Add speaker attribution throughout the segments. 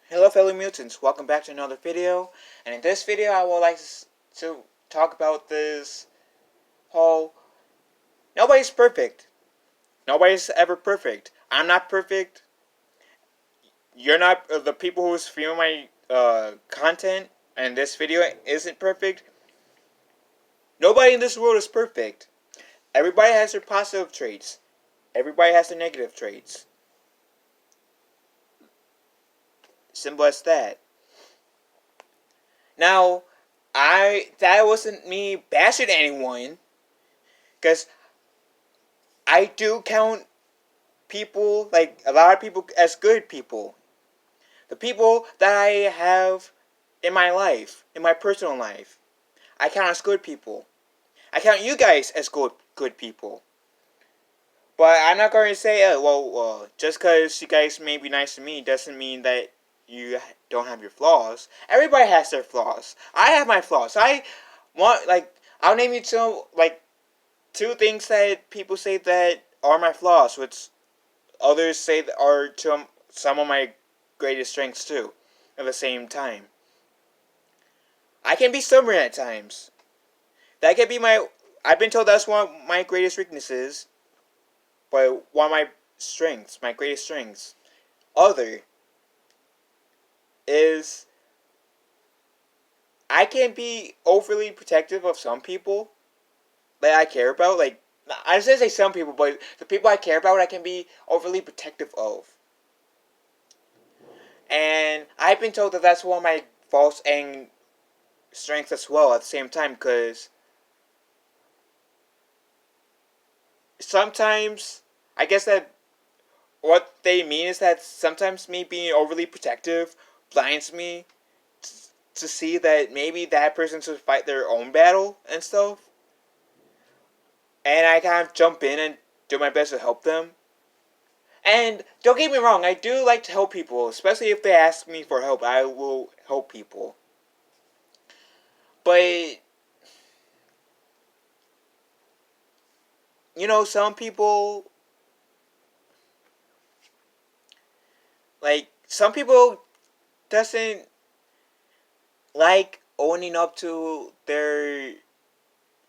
Speaker 1: Hello fellow mutants, welcome back to another video, and in this video I would like to talk about this whole, nobody's perfect. Nobody's ever perfect. I'm not perfect. You're not, the people who's viewing my content and this video isn't perfect. Nobody in this world is perfect. Everybody has their positive traits. Everybody has their negative traits. Simple as that. Now, that wasn't me bashing anyone, because I do count people, like a lot of people, as good people. The people that I have in my life, in my personal life, I count as good people. I count you guys as good people. But I'm not going to say, just because you guys may be nice to me doesn't mean that you don't have your flaws. Everybody has their flaws. I have my flaws. I'll name you two things that people say that are my flaws, which others say that are some of my greatest strengths too. At the same time, I can be stubborn at times. That can be my. I've been told that's one of my greatest weaknesses, but one of my strengths, my greatest strengths. Other is I can be overly protective of some people that I care about. Like, I shouldn't say some people, but the people I care about, I can be overly protective of. And I've been told that that's one of my faults and strengths as well at the same time, because sometimes I guess that what they mean is that sometimes me being overly protective blinds me to see that maybe that person should fight their own battle and stuff, and I kind of jump in and do my best to help them. And don't get me wrong, I do like to help people, especially if they ask me for help. I will help people. But some people, some people doesn't like owning up to their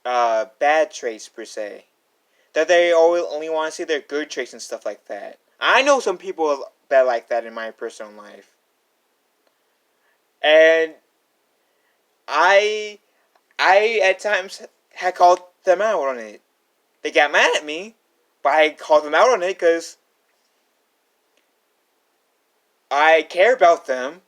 Speaker 1: bad traits per se. That they only want to see their good traits and stuff like that. I know some people that like that in my personal life, and I I at times had called them out on it. They got mad at me, but I called them out on it because I care about them.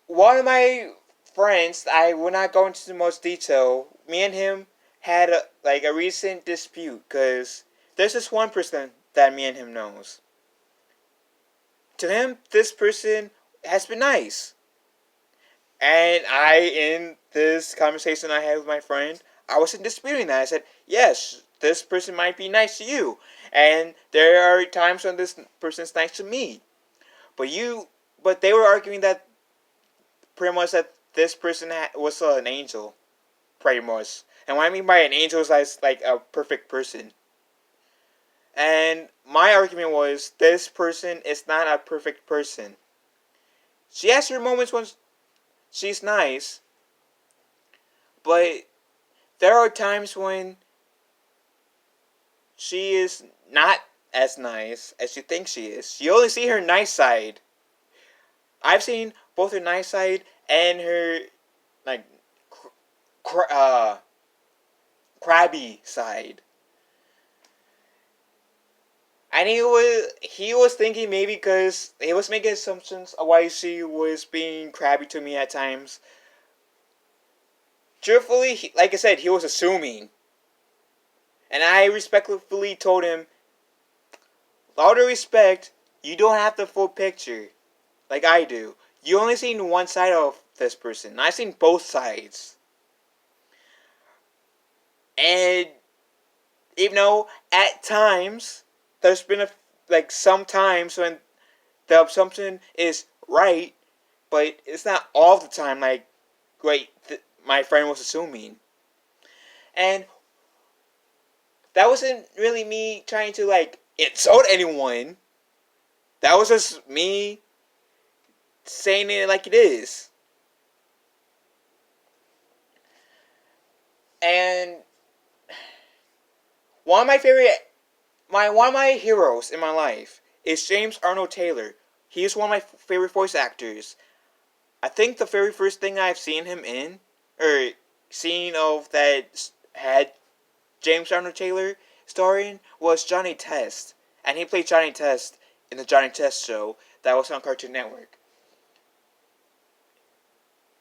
Speaker 1: One of my friends, I will not go into the most detail. Me and him had a recent dispute because there's this one person that me and him knows. To him, this person has been nice, and in this conversation I had with my friend, I wasn't disputing that. I said, yes, this person might be nice to you, and there are times when this person's nice to me. But they were arguing that pretty much that this person was an angel, pretty much. And what I mean by an angel is like a perfect person. And my argument was this person is not a perfect person. She has her moments when she's nice, but there are times when she is not as nice as you think she is. You only see her nice side. I've seen both her nice side and her like crabby side. And he was thinking maybe because he was making assumptions of why she was being crabby to me at times. Truthfully, like I said, he was assuming. And I respectfully told him, with all due respect, you don't have the full picture like I do. You only seen one side of this person. I've seen both sides. And even though at times there's been some times when the assumption is right, but it's not all the time. My friend was assuming, and that wasn't really me trying to insult anyone. That was just me saying it like it is. And one of my favorite, one of my heroes in my life is James Arnold Taylor. He is one of my favorite voice actors. I think the very first thing I've seen him in, or seen of that had James Arnold Taylor starring, was Johnny Test. And he played Johnny Test in the Johnny Test show that was on Cartoon Network.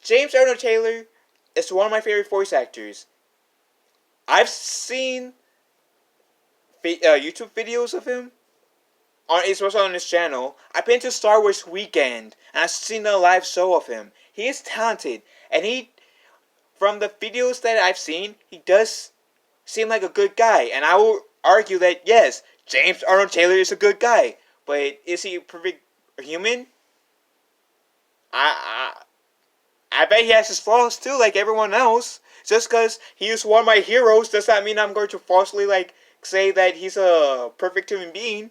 Speaker 1: James Arnold Taylor is one of my favorite voice actors. I've seen YouTube videos of him, especially on his channel. I've been to Star Wars Weekend, and I've seen a live show of him. He is talented, and from the videos that I've seen, he does seem like a good guy. And I will argue that, yes, James Arnold Taylor is a good guy, but is he a perfect human? I bet he has his flaws too, like everyone else. Just because he is one of my heroes does not mean I'm going to falsely say that he's a perfect human being.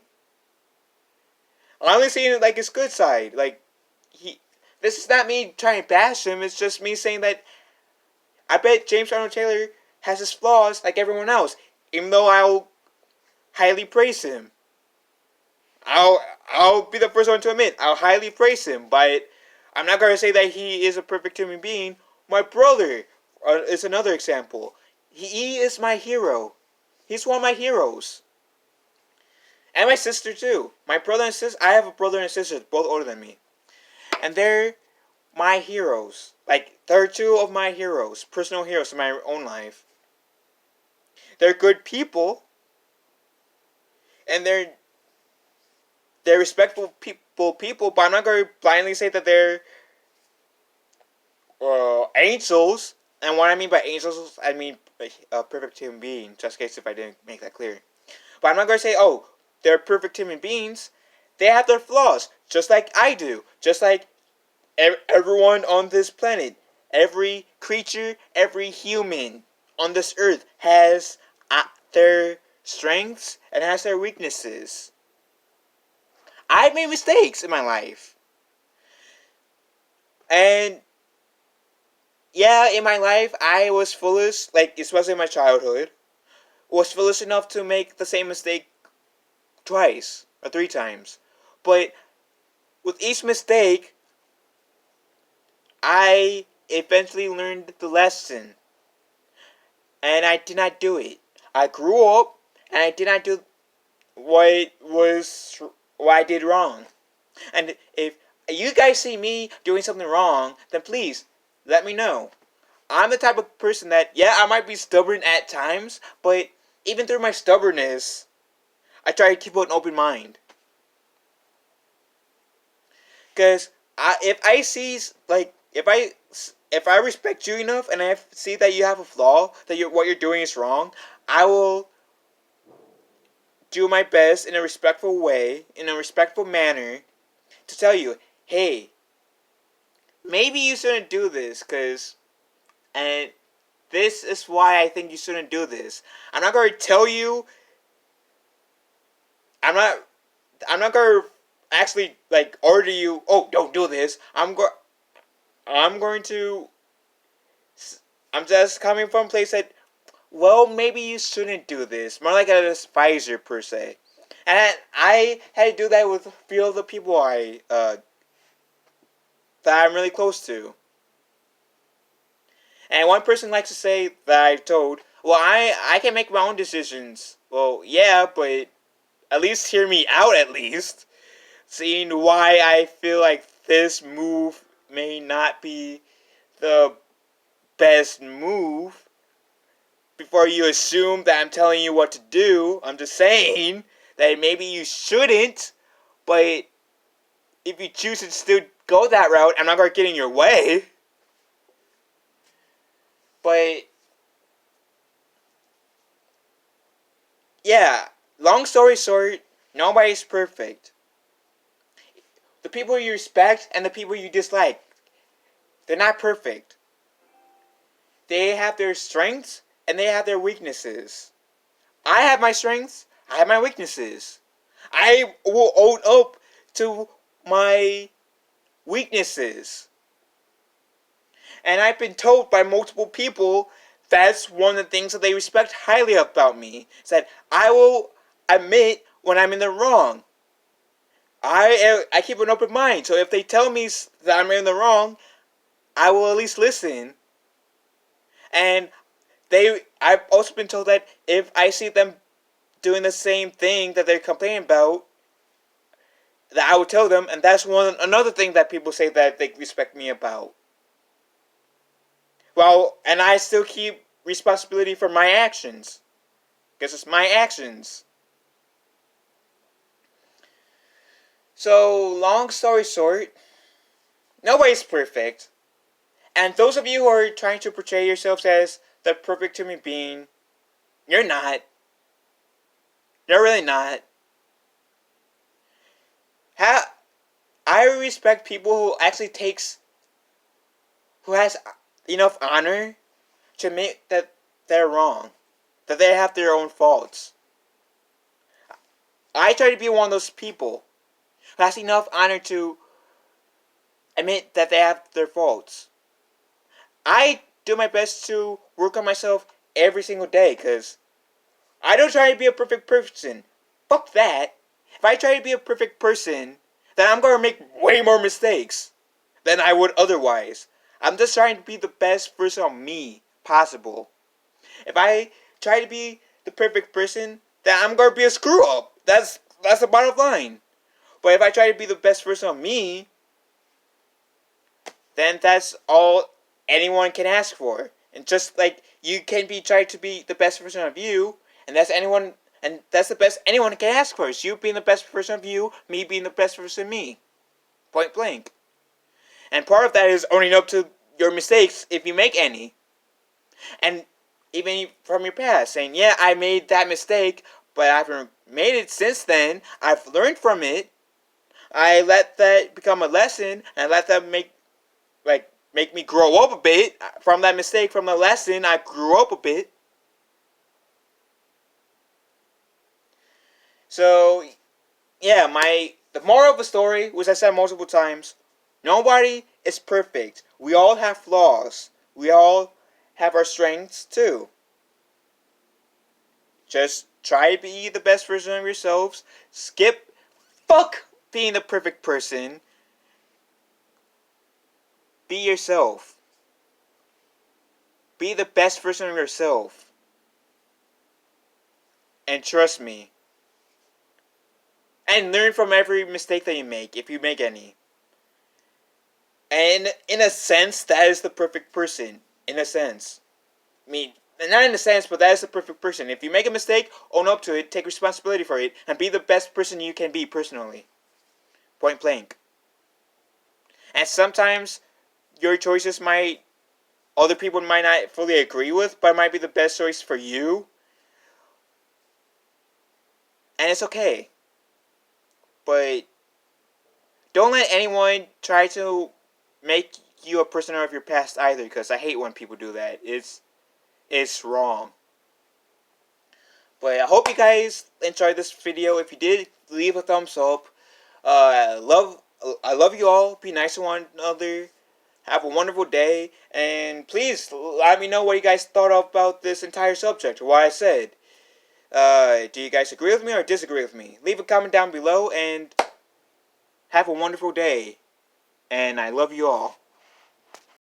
Speaker 1: I'm only seeing it like his good side. This is not me trying to bash him. It's just me saying that I bet James Arnold Taylor has his flaws like everyone else, even though I'll highly praise him. I'll be the first one to admit I'll highly praise him, but I'm not going to say that he is a perfect human being. My brother is another example. He is my hero. He's one of my heroes. And my sister too. My brother and sister. I have a brother and sister, both older than me, and they're my heroes. They're two of my heroes, personal heroes in my own life. They're good people, and they're respectful people. But I'm not going to blindly say that they're angels. And what I mean by angels, I mean a perfect human being. Just in case if I didn't make that clear. But I'm not going to say, oh, they're perfect human beings. They have their flaws, just like I do. Just like everyone on this planet. Every creature, every human on this earth has their strengths and has their weaknesses. I've made mistakes in my life. And yeah, in my life, I was foolish, especially in my childhood, was foolish enough to make the same mistake twice or 3 times. But with each mistake, I eventually learned the lesson. And I did not do it. I grew up, and I did not do what I did wrong. And if you guys see me doing something wrong, then please let me know. I'm the type of person that, yeah, I might be stubborn at times, but even through my stubbornness, I try to keep an open mind. Because if I respect you enough and I see that you have a flaw, that what you're doing is wrong, I will do my best in a respectful way, in a respectful manner, to tell you, hey, maybe you shouldn't do this, and this is why I think you shouldn't do this. I'm not going to tell you. I'm not going to actually order you. Oh, don't do this. I'm going to. I'm just coming from a place that, well, maybe you shouldn't do this. More like an advisor per se. And I had to do that with a few of the people that I'm really close to. And one person likes to say that I've told, well, I can make my own decisions. Well, yeah, but at least hear me out at least. Seeing why I feel like this move may not be the best move. Before you assume that I'm telling you what to do, I'm just saying that maybe you shouldn't. But if you choose to still go that route, I'm not going to get in your way. But yeah, long story short, nobody's perfect. The people you respect and the people you dislike, they're not perfect. They have their strengths and they have their weaknesses. I have my strengths, I have my weaknesses. I will own up to my weaknesses. And I've been told by multiple people that's one of the things that they respect highly about me. Is that I will admit when I'm in the wrong. I keep an open mind, so if they tell me that I'm in the wrong, I will at least listen. And I've also been told that if I see them doing the same thing that they're complaining about, that I would tell them, and that's another thing that people say that they respect me about. Well, and I still keep responsibility for my actions, because it's my actions. So, long story short, nobody's perfect. And those of you who are trying to portray yourselves as the perfect human being, you're not. You're really not. I respect people who actually who has enough honor to admit that they're wrong, that they have their own faults. I try to be one of those people who has enough honor to admit that they have their faults. I do my best to work on myself every single day, because I don't try to be a perfect person. Fuck that. If I try to be a perfect person, then I'm going to make way more mistakes than I would otherwise. I'm just trying to be the best version of me possible. If I try to be the perfect person, then I'm going to be a screw up. That's the bottom line. But if I try to be the best version of me, then that's all anyone can ask for. And just like you can try to be the best version of you, and that's the best anyone can ask for, is you being the best version of you, me being the best version of me. Point blank. And part of that is owning up to your mistakes, if you make any. And even from your past, saying, yeah, I made that mistake, but I've made it since then. I've learned from it. I let that become a lesson, and I let that make me grow up a bit. From that mistake, from the lesson, I grew up a bit. So, yeah, the moral of the story, which I said multiple times, nobody is perfect. We all have flaws. We all have our strengths too. Just try to be the best version of yourselves. Fuck being the perfect person. Be yourself. Be the best version of yourself. And trust me. And learn from every mistake that you make, if you make any. And in a sense, that is the perfect person. In a sense. I mean, not in a sense, but that is the perfect person. If you make a mistake, own up to it, take responsibility for it, and be the best person you can be personally. Point blank. And sometimes your choices other people might not fully agree with, but it might be the best choice for you. And it's okay. But don't let anyone try to make you a prisoner of your past either, because I hate when people do that. It's wrong. But I hope you guys enjoyed this video. If you did, leave a thumbs up. I love you all. Be nice to one another. Have a wonderful day. And please let me know what you guys thought about this entire subject, or what I said. Do you guys agree with me or disagree with me? Leave a comment down below, and have a wonderful day. And I love you all.